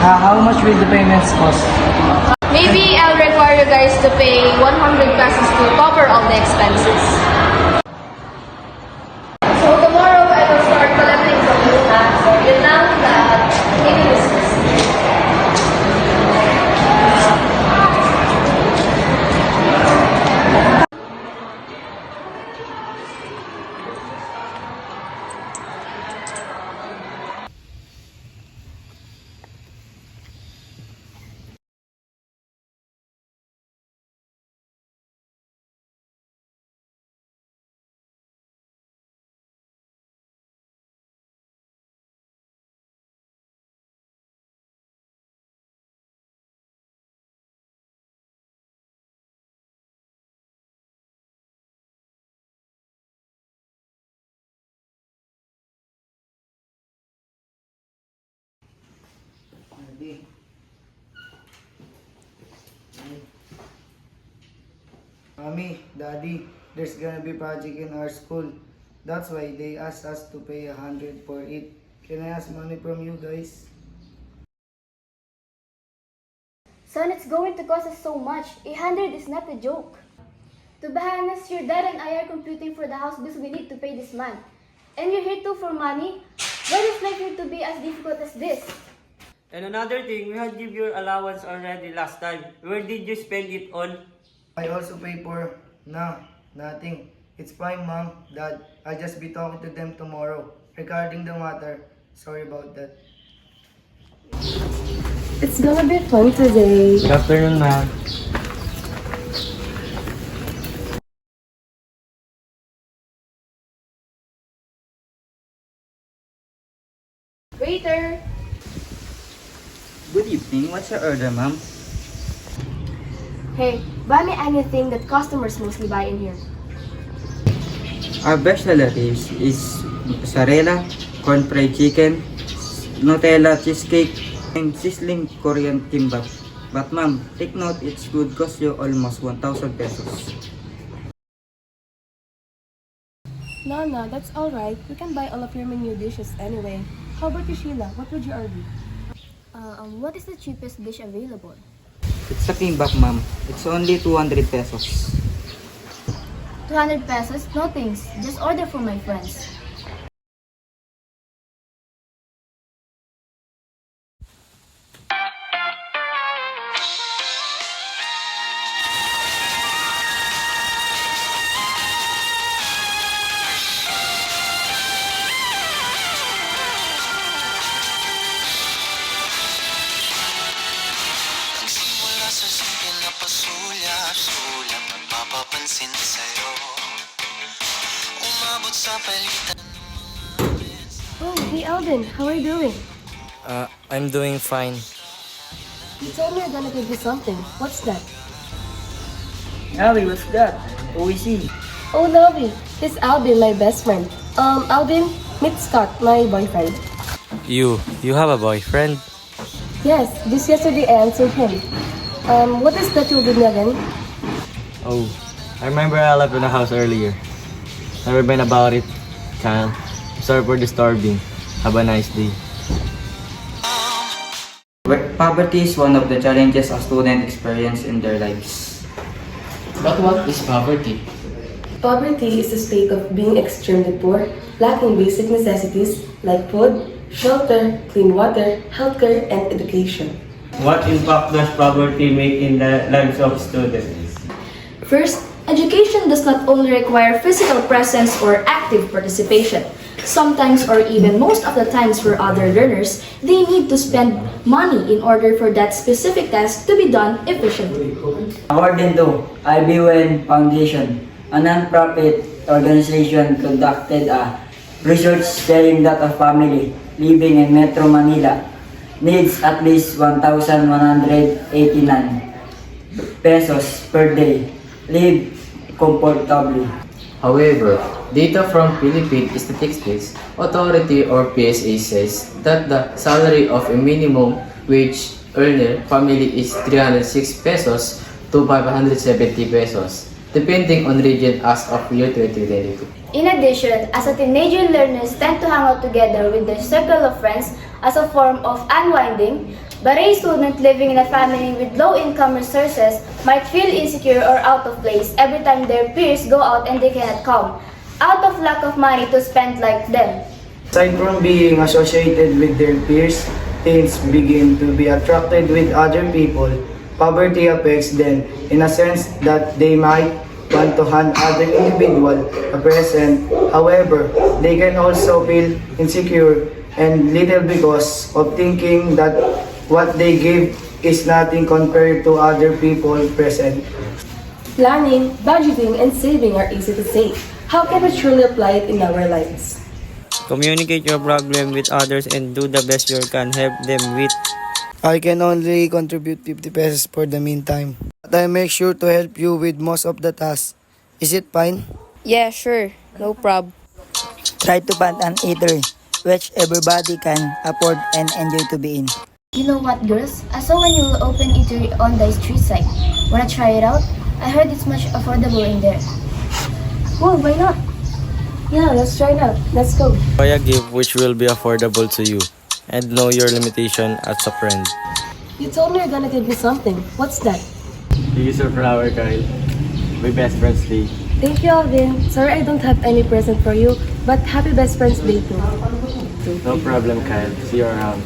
How much will the payments cost? Maybe I'll require you guys to pay 100 pesos to cover all the expenses. So tomorrow I will start collecting from you ha. So yun lang lahat. Thank you. Mommy, Daddy, there's gonna be project in our school. That's why they asked us to pay 100 for it. Can I ask money from you guys? Son, it's going to cost us so much. 100 is not a joke. To be honest, your dad and I are computing for the house bills we need to pay this month. And you're here too for money? Why is life here to be as difficult as this? And another thing, we had give your allowance already last time. Where did you spend it all? I also pay for... No, nothing. It's fine, Mom, Dad. I'll just be talking to them tomorrow. Regarding the matter, sorry about that. It's gonna be fun today. Good afternoon, ma'am. Waiter! Good evening. What's your order, ma'am? Hey, buy me anything that customers mostly buy in here. Our best relatives is mozzarella, corn fried chicken, Nutella cheesecake, and sizzling Korean kimbap. But ma'am, take note, it would cost you almost 1,000 pesos. No, that's alright. We can buy all of your menu dishes anyway. How about you, Sheila? What would you order? What is the cheapest dish available? It's a kimbap, ma'am. It's only 200 pesos. 200 pesos? No thanks. Just order for my friends. Nagsimula sa simple na pasulyap-sulyap Nagpapapansin sa'yo Umabot sa palitan Oh, hey Alvin, how are you doing? I'm doing fine. You told me you're gonna give me something. What's that? Navi, what's that? Who is he? Oh, Novi, he's Alvin, my best friend. Alvin, meet Scott, my boyfriend. You have a boyfriend? Yes, just yesterday I answered him. What is that you'll give me again? Oh, I remember I left in the house earlier. Never been about it, Kyle. Sorry for disturbing. Have a nice day. Poverty is one of the challenges a student experience in their lives. But what is poverty? Poverty is a state of being extremely poor, lacking basic necessities like food, shelter, clean water, healthcare, and education. What impact does poverty make in the lives of students? First, education does not only require physical presence or active participation. Sometimes or even most of the times for other learners, they need to spend money in order for that specific task to be done efficiently. According to IBUN Foundation, a non-profit organization conducted a research stating that a family living in Metro Manila needs at least 1,189 pesos per day live comfortably. However, data from Philippine Statistics Authority or PSA says that the salary of a minimum wage earner family is 306 pesos to 570 pesos, depending on region as of year 2022. In addition, as a teenager, learners tend to hang out together with their circle of friends as a form of unwinding, but a student living in a family with low income resources might feel insecure or out of place every time their peers go out and they cannot come, out of lack of money to spend like them. Aside from being associated with their peers, teens begin to be attracted with other people. Poverty affects them in a sense that they might want to hand other individual a present. However, they can also feel insecure and little because of thinking that what they give is nothing compared to other people present. Planning, budgeting, and saving are easy to say. How can we truly apply it in our lives? Communicate your problem with others and do the best you can help them with. I can only contribute 50 pesos for the meantime. But I make sure to help you with most of the tasks. Is it fine? Yeah, sure. No prob. Try to find an eatery, which everybody can afford and enjoy to be in. You know what, girls? I saw when you open eatery on the street side. Wanna try it out? I heard it's much affordable in there. Well, why not? Yeah, let's try it out. Let's go. Buy a gift which will be affordable to you and know your limitation as a friend. You told me you're gonna give me something. What's that? Here's your flower, Kyle. My best friend's day. Thank you, Alvin. Sorry I don't have any present for you, but happy best friend's day too. No problem, Kyle. See you around.